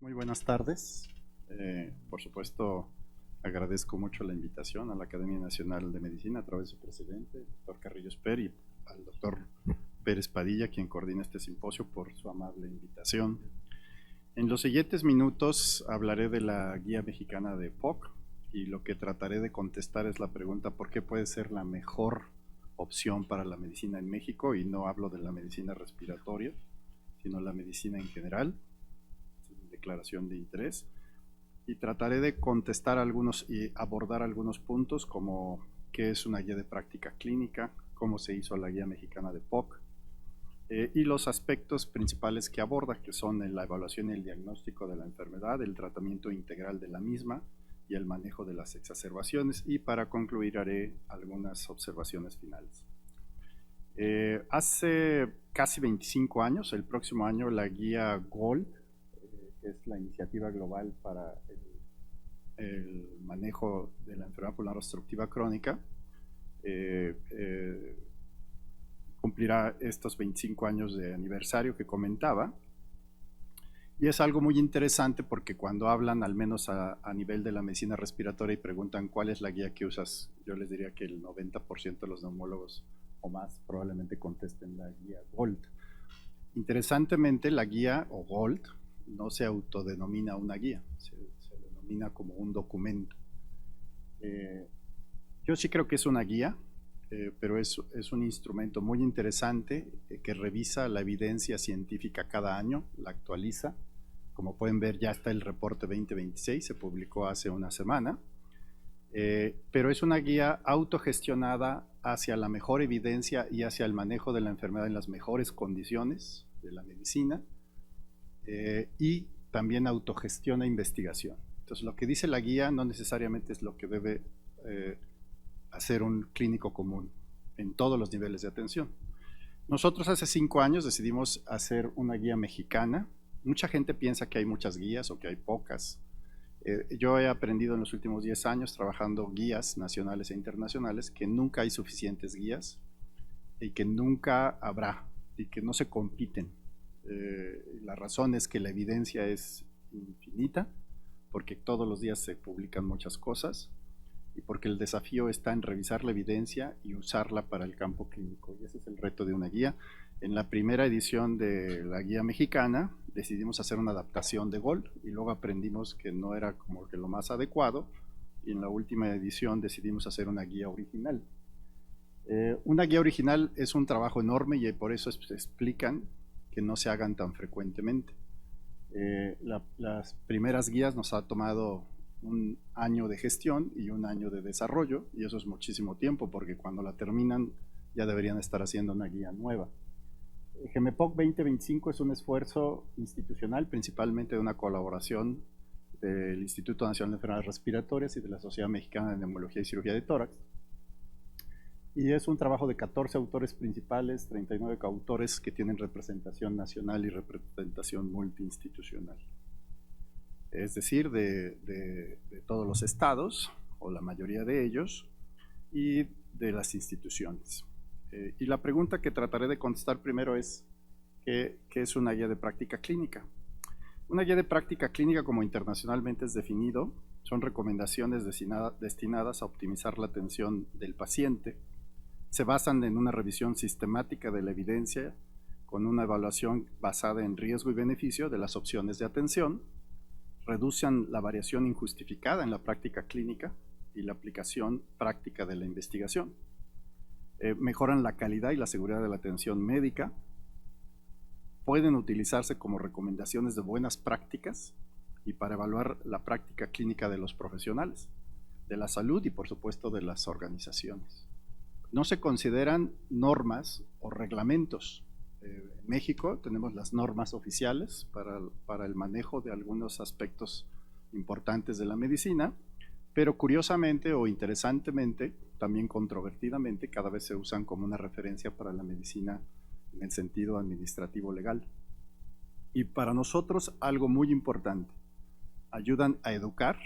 Muy buenas tardes. Por supuesto, agradezco mucho la invitación a la Academia Nacional de Medicina a través de su presidente, el doctor Carrillo Esper, y al doctor Pérez Padilla, quien coordina este simposio, por su amable invitación. En los siguientes minutos hablaré de la guía mexicana de POC y lo que trataré de contestar es la pregunta ¿por qué puede ser la mejor opción para la medicina en México? Y no hablo de la medicina respiratoria, sino la medicina en general. Declaración de interés, y trataré de contestar algunos y abordar algunos puntos como qué es una guía de práctica clínica, cómo se hizo la guía mexicana de POC, y los aspectos principales que aborda, que son la evaluación y el diagnóstico de la enfermedad, el tratamiento integral de la misma y el manejo de las exacerbaciones, y para concluir haré algunas observaciones finales. Hace casi 25 años, el próximo año, la guía GOLD, que es la iniciativa global para el manejo de la enfermedad pulmonar obstructiva crónica, cumplirá estos 25 años de aniversario que comentaba. Y es algo muy interesante porque cuando hablan, al menos a nivel de la medicina respiratoria, y preguntan cuál es la guía que usas, yo les diría que el 90% de los neumólogos o más probablemente contesten la guía GOLD. Interesantemente, la guía o GOLD no se autodenomina una guía, se denomina como un documento. Yo sí creo que es una guía, pero es un instrumento muy interesante que revisa la evidencia científica cada año, la actualiza. Como pueden ver, ya está el reporte 2026, se publicó hace una semana, pero es una guía autogestionada hacia la mejor evidencia y hacia el manejo de la enfermedad en las mejores condiciones de la medicina, y también autogestiona investigación. Entonces, lo que dice la guía no necesariamente es lo que debe hacer un clínico común en todos los niveles de atención. Nosotros hace 5 años decidimos hacer una guía mexicana. Mucha gente piensa que hay muchas guías o que hay pocas. Yo he aprendido en los últimos 10 años trabajando guías nacionales e internacionales que nunca hay suficientes guías y que nunca habrá y que no se compiten. La razón es que la evidencia es infinita, porque todos los días se publican muchas cosas y porque el desafío está en revisar la evidencia y usarla para el campo clínico, y ese es el reto de una guía. En la primera edición de la guía mexicana decidimos hacer una adaptación de GOLD y luego aprendimos que no era como que lo más adecuado, y en la última edición decidimos hacer una guía original. Una guía original es un trabajo enorme y por eso explican que no se hagan tan frecuentemente. Las primeras guías nos ha tomado un año de gestión y un año de desarrollo, y eso es muchísimo tiempo porque cuando la terminan ya deberían estar haciendo una guía nueva. GEMEPOC 2025 es un esfuerzo institucional, principalmente de una colaboración del Instituto Nacional de Enfermedades Respiratorias y de la Sociedad Mexicana de Neumología y Cirugía de Tórax. Y es un trabajo de 14 autores principales, 39 coautores que tienen representación nacional y representación multiinstitucional. Es decir, de todos los estados, o la mayoría de ellos, y de las instituciones. Y la pregunta que trataré de contestar primero es, ¿qué es una guía de práctica clínica? Una guía de práctica clínica, como internacionalmente es definido, son recomendaciones destinadas a optimizar la atención del paciente. Se basan en una revisión sistemática de la evidencia con una evaluación basada en riesgo y beneficio de las opciones de atención, reducen la variación injustificada en la práctica clínica y la aplicación práctica de la investigación, mejoran la calidad y la seguridad de la atención médica, pueden utilizarse como recomendaciones de buenas prácticas y para evaluar la práctica clínica de los profesionales de la salud y por supuesto de las organizaciones. No se consideran normas o reglamentos. En México tenemos las normas oficiales para el manejo de algunos aspectos importantes de la medicina, pero curiosamente o interesantemente, también controvertidamente, cada vez se usan como una referencia para la medicina en el sentido administrativo legal. Y para nosotros algo muy importante, ayudan a educar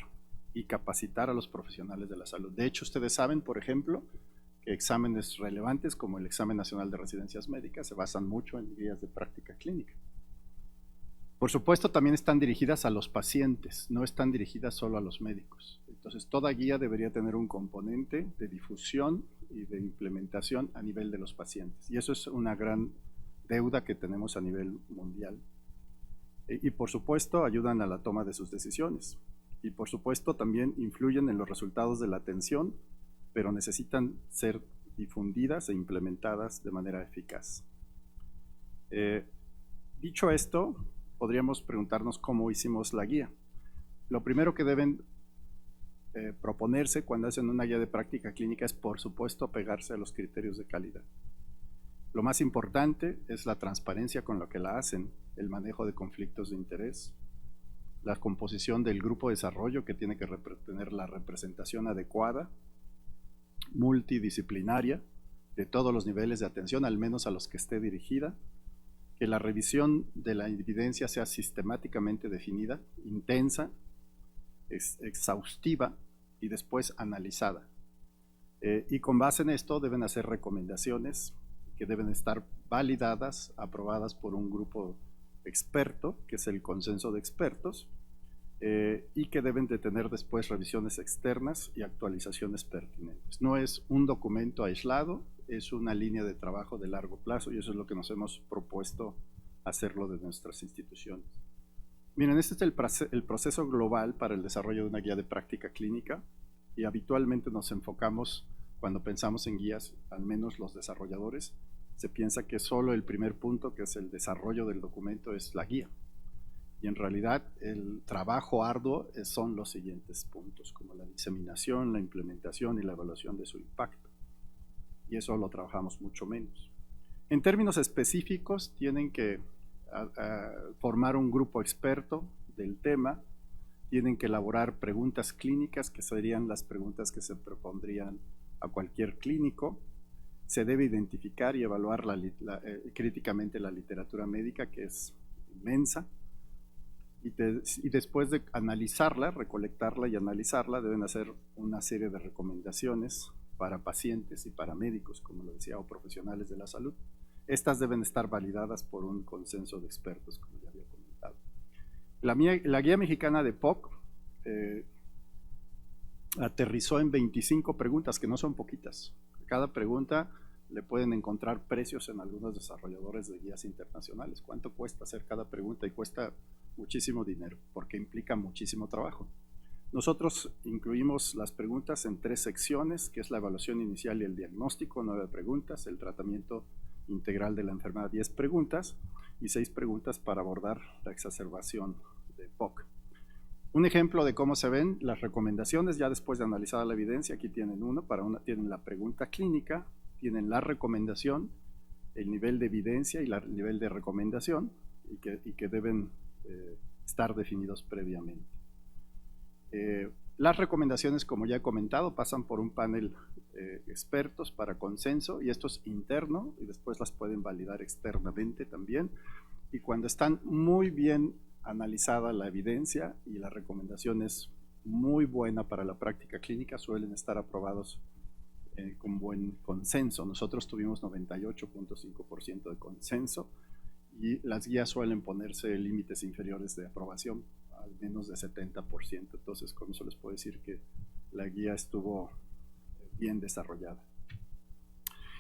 y capacitar a los profesionales de la salud. De hecho, ustedes saben, por ejemplo, que exámenes relevantes como el Examen Nacional de Residencias Médicas se basan mucho en guías de práctica clínica. Por supuesto, también están dirigidas a los pacientes, no están dirigidas solo a los médicos. Entonces, toda guía debería tener un componente de difusión y de implementación a nivel de los pacientes. Y eso es una gran deuda que tenemos a nivel mundial. Y por supuesto, ayudan a la toma de sus decisiones. Y por supuesto, también influyen en los resultados de la atención, pero necesitan ser difundidas e implementadas de manera eficaz. Dicho esto, podríamos preguntarnos cómo hicimos la guía. Lo primero que deben proponerse cuando hacen una guía de práctica clínica es, por supuesto, apegarse a los criterios de calidad. Lo más importante es la transparencia con lo que la hacen, el manejo de conflictos de interés, la composición del grupo de desarrollo que tiene que tener la representación adecuada, multidisciplinaria, de todos los niveles de atención, al menos a los que esté dirigida, que la revisión de la evidencia sea sistemáticamente definida, intensa, exhaustiva y después analizada. Y con base en esto deben hacer recomendaciones que deben estar validadas, aprobadas por un grupo experto, que es el consenso de expertos, y que deben de tener después revisiones externas y actualizaciones pertinentes. No es un documento aislado, es una línea de trabajo de largo plazo y eso es lo que nos hemos propuesto hacerlo de nuestras instituciones. Miren, este es el proceso global para el desarrollo de una guía de práctica clínica y habitualmente nos enfocamos, cuando pensamos en guías, al menos los desarrolladores, se piensa que solo el primer punto, que es el desarrollo del documento, es la guía. Y en realidad el trabajo arduo son los siguientes puntos, como la diseminación, la implementación y la evaluación de su impacto. Y eso lo trabajamos mucho menos. En términos específicos, tienen que formar un grupo experto del tema, tienen que elaborar preguntas clínicas, que serían las preguntas que se propondrían a cualquier clínico. Se debe identificar y evaluar críticamente la literatura médica, que es inmensa, y después de analizarla, recolectarla y analizarla, deben hacer una serie de recomendaciones para pacientes y para médicos, como lo decía, o profesionales de la salud. Estas deben estar validadas por un consenso de expertos, como ya había comentado. La guía mexicana de POC aterrizó en 25 preguntas, que no son poquitas. Cada pregunta le pueden encontrar precios en algunos desarrolladores de guías internacionales. ¿Cuánto cuesta hacer cada pregunta? Y cuesta muchísimo dinero, porque implica muchísimo trabajo. Nosotros incluimos las preguntas en 3 secciones, que es la evaluación inicial y el diagnóstico, 9 preguntas, el tratamiento integral de la enfermedad, 10 preguntas, y 6 preguntas para abordar la exacerbación de POC. Un ejemplo de cómo se ven las recomendaciones, ya después de analizada la evidencia, aquí tienen tienen la pregunta clínica, tienen la recomendación, el nivel de evidencia y el nivel de recomendación, y que deben estar definidos previamente. Las recomendaciones, como ya he comentado, pasan por un panel expertos para consenso, y esto es interno, y después las pueden validar externamente también, y cuando están muy bien analizada la evidencia y la recomendación es muy buena para la práctica clínica, suelen estar aprobados con buen consenso. Nosotros tuvimos 98.5% de consenso, y las guías suelen ponerse límites inferiores de aprobación, al menos de 70%. Entonces, con eso les puedo decir que la guía estuvo bien desarrollada.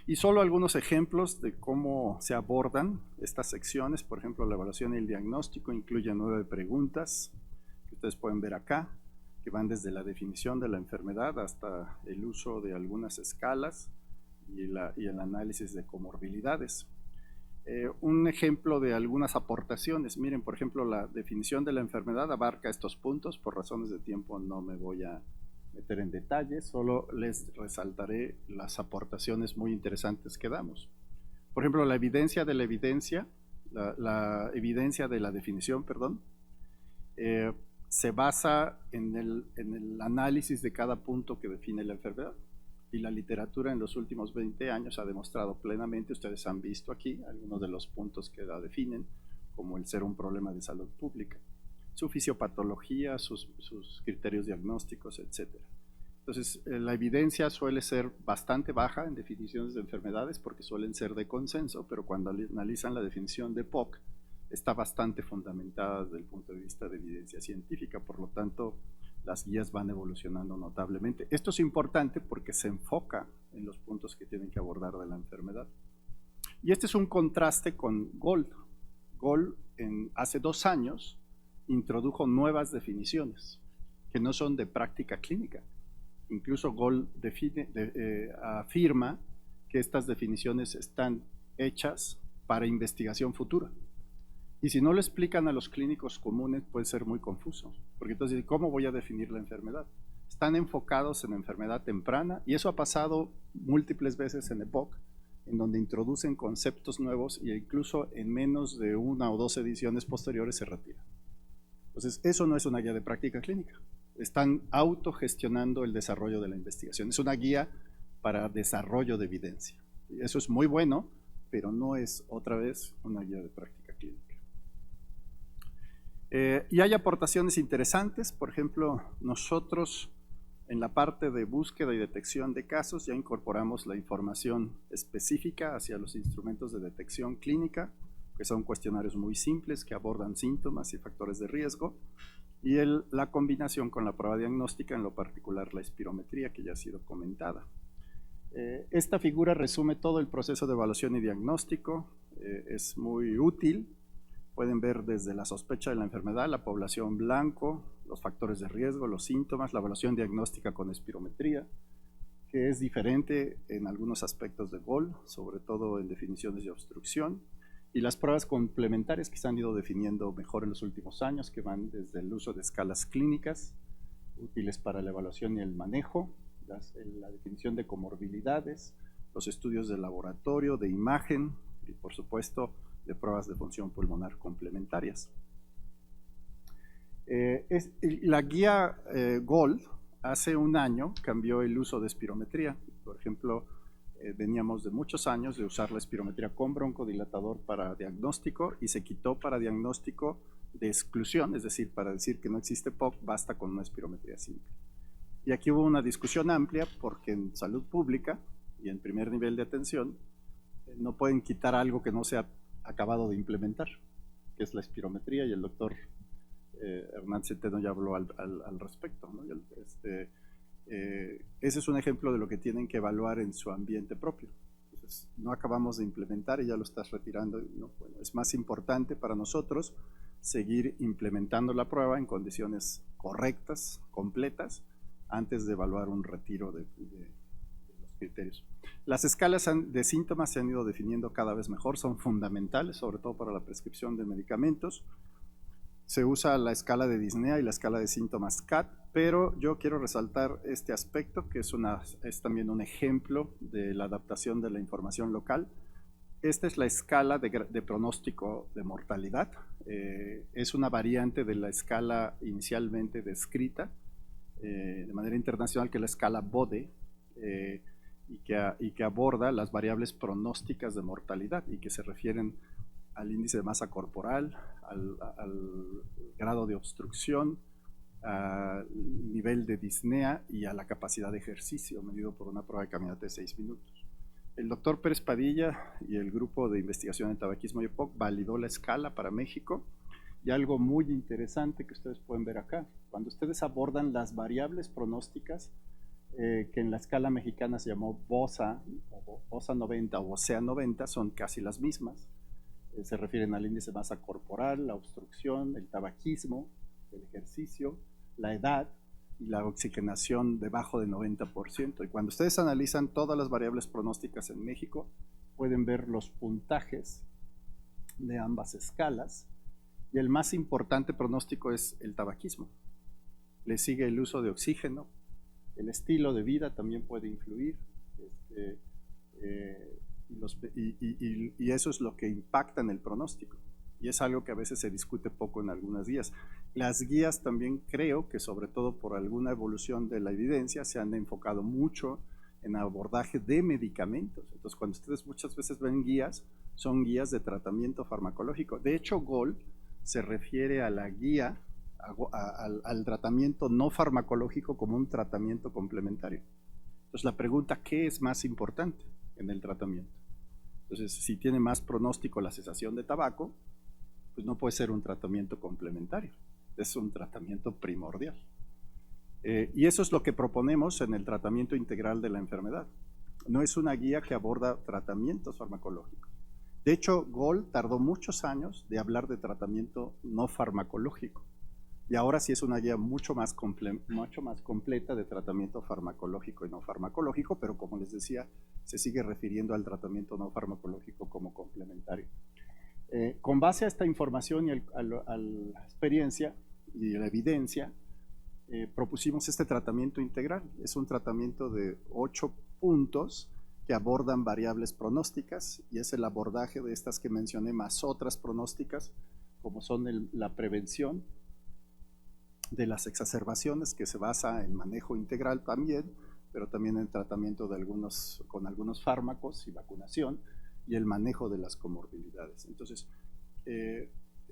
Y solo algunos ejemplos de cómo se abordan estas secciones. Por ejemplo, la evaluación y el diagnóstico incluye 9 preguntas que ustedes pueden ver acá, que van desde la definición de la enfermedad hasta el uso de algunas escalas y el análisis de comorbilidades. Un ejemplo de algunas aportaciones. Miren, por ejemplo, la definición de la enfermedad abarca estos puntos. Por razones de tiempo no me voy a meter en detalle, solo les resaltaré las aportaciones muy interesantes que damos. Por ejemplo, la evidencia de la evidencia, la evidencia de la definición, perdón, se basa en el análisis de cada punto que define la enfermedad. Y la literatura en los últimos 20 años ha demostrado plenamente, ustedes han visto aquí algunos de los puntos que la definen, como el ser un problema de salud pública, su fisiopatología, sus criterios diagnósticos, etc. Entonces, la evidencia suele ser bastante baja en definiciones de enfermedades porque suelen ser de consenso, pero cuando analizan la definición de POC, está bastante fundamentada desde el punto de vista de evidencia científica, por lo tanto las guías van evolucionando notablemente. Esto es importante porque se enfoca en los puntos que tienen que abordar de la enfermedad. Y este es un contraste con Gold. Gold hace 2 años introdujo nuevas definiciones que no son de práctica clínica. Incluso Gold afirma que estas definiciones están hechas para investigación futura. Y si no lo explican a los clínicos comunes puede ser muy confuso, porque entonces, ¿cómo voy a definir la enfermedad? Están enfocados en enfermedad temprana y eso ha pasado múltiples veces en EPOC, en donde introducen conceptos nuevos e incluso en menos de 1 o 2 ediciones posteriores se retiran. Entonces, eso no es una guía de práctica clínica. Están autogestionando el desarrollo de la investigación. Es una guía para desarrollo de evidencia. Y eso es muy bueno, pero no es otra vez una guía de práctica clínica. Y hay aportaciones interesantes. Por ejemplo, nosotros en la parte de búsqueda y detección de casos ya incorporamos la información específica hacia los instrumentos de detección clínica, que son cuestionarios muy simples que abordan síntomas y factores de riesgo, y la combinación con la prueba diagnóstica, en lo particular la espirometría, que ya ha sido comentada. Esta figura resume todo el proceso de evaluación y diagnóstico, es muy útil. Pueden ver desde la sospecha de la enfermedad, la población blanco, los factores de riesgo, los síntomas, la evaluación diagnóstica con espirometría, que es diferente en algunos aspectos de GOL, sobre todo en definiciones de obstrucción, y las pruebas complementarias que se han ido definiendo mejor en los últimos años, que van desde el uso de escalas clínicas, útiles para la evaluación y el manejo, la definición de comorbilidades, los estudios de laboratorio, de imagen, y por supuesto, de pruebas de función pulmonar complementarias. La guía GOLD hace 1 año cambió el uso de espirometría. Por ejemplo, veníamos de muchos años de usar la espirometría con broncodilatador para diagnóstico y se quitó para diagnóstico de exclusión, es decir, para decir que no existe POC, basta con una espirometría simple. Y aquí hubo una discusión amplia porque en salud pública y en primer nivel de atención no pueden quitar algo que no se ha acabado de implementar, que es la espirometría, y el doctor Hernán Centeno ya habló al respecto, ¿no? Ese es un ejemplo de lo que tienen que evaluar en su ambiente propio. Entonces, no acabamos de implementar y ya lo estás retirando. No, bueno, es más importante para nosotros seguir implementando la prueba en condiciones correctas, completas, antes de evaluar un retiro de los criterios. Las escalas de síntomas se han ido definiendo cada vez mejor, son fundamentales, sobre todo para la prescripción de medicamentos. Se usa la escala de disnea y la escala de síntomas CAT, pero yo quiero resaltar este aspecto, que es también un ejemplo de la adaptación de la información local. Esta es la escala de pronóstico de mortalidad. Es una variante de la escala inicialmente descrita de manera internacional, que es la escala BODE, y que aborda las variables pronósticas de mortalidad y que se refieren al índice de masa corporal, al grado de obstrucción, al nivel de disnea y a la capacidad de ejercicio medido por una prueba de caminata de 6 minutos. El doctor Pérez Padilla y el grupo de investigación en tabaquismo y EPOC validó la escala para México, y algo muy interesante que ustedes pueden ver acá, cuando ustedes abordan las variables pronósticas, que en la escala mexicana se llamó BOSA, o BOSA 90 o BOSEA 90, son casi las mismas. Se refieren al índice de masa corporal, la obstrucción, el tabaquismo, el ejercicio, la edad y la oxigenación debajo de 90%. Y cuando ustedes analizan todas las variables pronósticas en México, pueden ver los puntajes de ambas escalas, y el más importante pronóstico es el tabaquismo. Le sigue el uso de oxígeno, el estilo de vida también puede influir, y eso es lo que impacta en el pronóstico, y es algo que a veces se discute poco en algunas guías. Las guías también creo que, sobre todo por alguna evolución de la evidencia, se han enfocado mucho en abordaje de medicamentos. Entonces, cuando ustedes muchas veces ven guías, son guías de tratamiento farmacológico. De hecho, GOL se refiere a la guía, al tratamiento no farmacológico como un tratamiento complementario. Entonces, la pregunta, ¿qué es más importante en el tratamiento? Entonces, si tiene más pronóstico la cesación de tabaco, pues no puede ser un tratamiento complementario, es un tratamiento primordial. Y eso es lo que proponemos en el tratamiento integral de la enfermedad. No es una guía que aborda tratamientos farmacológicos. De hecho, Gold tardó muchos años de hablar de tratamiento no farmacológico. Y ahora sí es una guía mucho más completa de tratamiento farmacológico y no farmacológico, pero como les decía, se sigue refiriendo al tratamiento no farmacológico como complementario. Con base a esta información y a la experiencia y la evidencia, propusimos este tratamiento integral. Es un tratamiento de 8 puntos que abordan variables pronósticas, y es el abordaje de estas que mencioné más otras pronósticas, como son la prevención de las exacerbaciones, que se basa en manejo integral también, pero también en tratamiento de con algunos fármacos y vacunación, y el manejo de las comorbilidades. Entonces,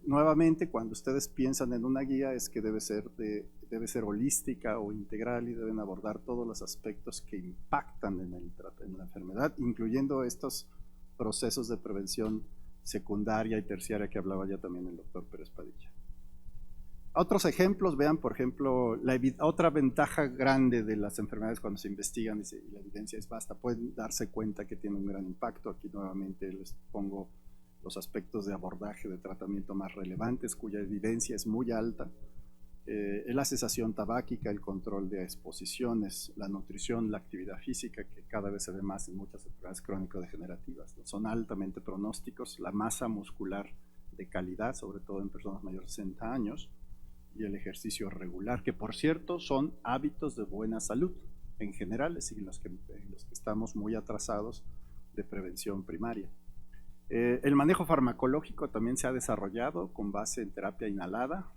nuevamente, cuando ustedes piensan en una guía, es que debe ser holística o integral, y deben abordar todos los aspectos que impactan en la enfermedad, incluyendo estos procesos de prevención secundaria y terciaria que hablaba ya también el doctor Pérez Padilla. Otros ejemplos, vean, por ejemplo, otra ventaja grande de las enfermedades cuando se investigan y la evidencia es vasta, pueden darse cuenta que tiene un gran impacto. Aquí nuevamente les pongo los aspectos de abordaje de tratamiento más relevantes, cuya evidencia es muy alta. La cesación tabáquica, el control de exposiciones, la nutrición, la actividad física, que cada vez se ve más en muchas enfermedades crónico-degenerativas, ¿no? Son altamente pronósticos. La masa muscular de calidad, sobre todo en personas mayores de 60 años, y el ejercicio regular, que por cierto son hábitos de buena salud en general, es decir, en los que estamos muy atrasados de prevención primaria. El manejo farmacológico también se ha desarrollado con base en terapia inhalada.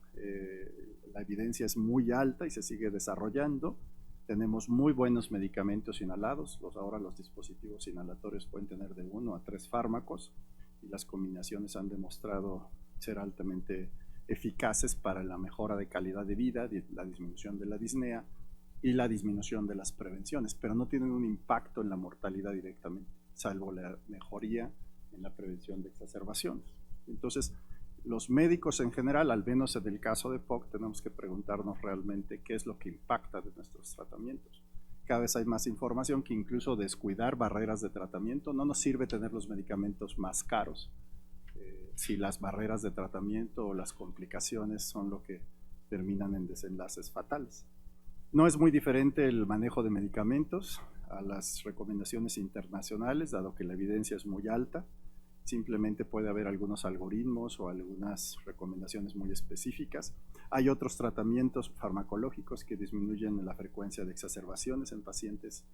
La evidencia es muy alta y se sigue desarrollando. Tenemos muy buenos medicamentos inhalados. Ahora los dispositivos inhalatorios pueden tener de 1 a 3 fármacos, y las combinaciones han demostrado ser altamente eficaces para la mejora de calidad de vida, la disminución de la disnea y la disminución de las prevenciones, pero no tienen un impacto en la mortalidad directamente, salvo la mejoría en la prevención de exacerbaciones. Entonces, los médicos en general, al menos en el caso de POC, tenemos que preguntarnos realmente qué es lo que impacta de nuestros tratamientos. Cada vez hay más información que incluso descuidar barreras de tratamiento. No nos sirve tener los medicamentos más caros si las barreras de tratamiento o las complicaciones son lo que terminan en desenlaces fatales. No es muy diferente el manejo de medicamentos a las recomendaciones internacionales, dado que la evidencia es muy alta. Simplemente puede haber algunos algoritmos o algunas recomendaciones muy específicas. Hay otros tratamientos farmacológicos que disminuyen la frecuencia de exacerbaciones en pacientes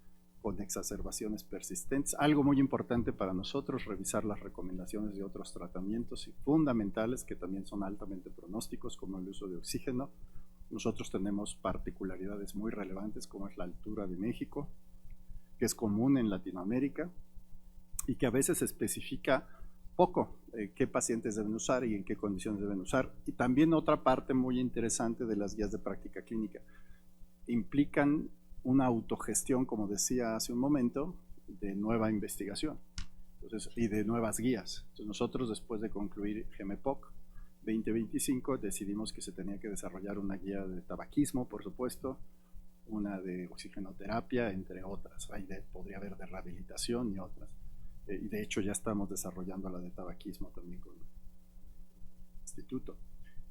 con exacerbaciones persistentes. Algo muy importante para nosotros, revisar las recomendaciones de otros tratamientos y fundamentales que también son altamente pronósticos, como el uso de oxígeno. Nosotros tenemos particularidades muy relevantes, como es la altura de México, que es común en Latinoamérica y que a veces especifica poco qué pacientes deben usar y en qué condiciones deben usar. Y también otra parte muy interesante de las guías de práctica clínica, implican una autogestión, como decía hace un momento, de nueva investigación, entonces, y de nuevas guías. Entonces, nosotros, después de concluir GEMEPOC 2025, decidimos que se tenía que desarrollar una guía de tabaquismo, por supuesto, una de oxigenoterapia, entre otras. Podría haber de rehabilitación y otras. Y de hecho ya estamos desarrollando la de tabaquismo también con el instituto.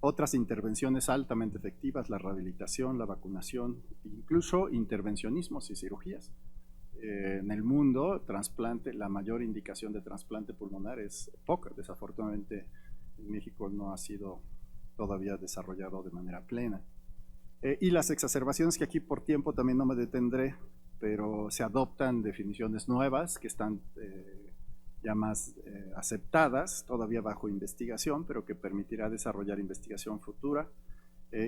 Otras intervenciones altamente efectivas, la rehabilitación, la vacunación, incluso intervencionismos y cirugías. En el mundo, trasplante, la mayor indicación de trasplante pulmonar es POC. Desafortunadamente en México no ha sido todavía desarrollado de manera plena. Y las exacerbaciones, que aquí por tiempo también no me detendré, pero se adoptan definiciones nuevas que están ya más aceptadas, todavía bajo investigación, pero que permitirá desarrollar investigación futura.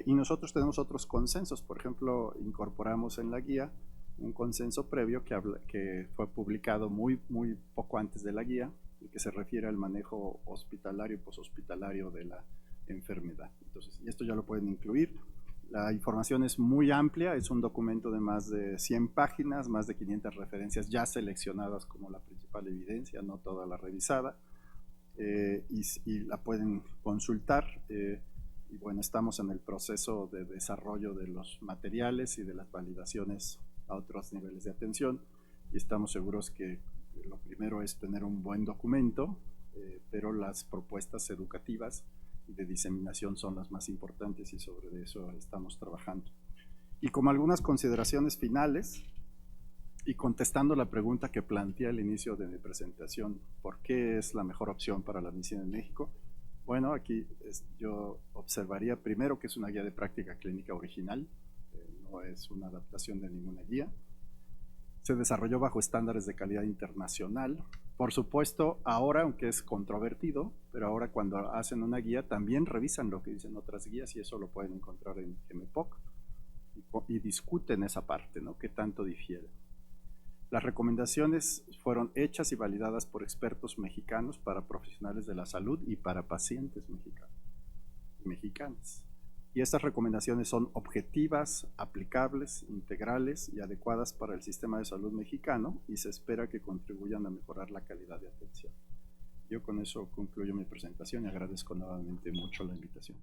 Y nosotros tenemos otros consensos. Por ejemplo, incorporamos en la guía un consenso previo que fue publicado muy poco antes de la guía, y que se refiere al manejo hospitalario y poshospitalario de la enfermedad. Entonces, y esto ya lo pueden incluir. La información es muy amplia, es un documento de más de 100 páginas, más de 500 referencias ya seleccionadas como la principal evidencia, no toda la revisada. y la pueden consultar. Y bueno, estamos en el proceso de desarrollo de los materiales y de las validaciones a otros niveles de atención, y estamos seguros que lo primero es tener un buen documento, pero las propuestas educativas y de diseminación son las más importantes, y sobre eso estamos trabajando. Y como algunas consideraciones finales, y contestando la pregunta que planteé al inicio de mi presentación, ¿por qué es la mejor opción para la medicina en México? Bueno, aquí yo observaría primero que es una guía de práctica clínica original, no es una adaptación de ninguna guía. Se desarrolló bajo estándares de calidad internacional. Por supuesto, ahora, aunque es controvertido, pero ahora cuando hacen una guía también revisan lo que dicen otras guías, y eso lo pueden encontrar en GEMEPOC, y discuten esa parte, ¿no? ¿Qué tanto difiere? Las recomendaciones fueron hechas y validadas por expertos mexicanos para profesionales de la salud y para pacientes mexicanos y mexicanas. Y estas recomendaciones son objetivas, aplicables, integrales y adecuadas para el sistema de salud mexicano, y se espera que contribuyan a mejorar la calidad de atención. Yo con eso concluyo mi presentación y agradezco nuevamente mucho la invitación.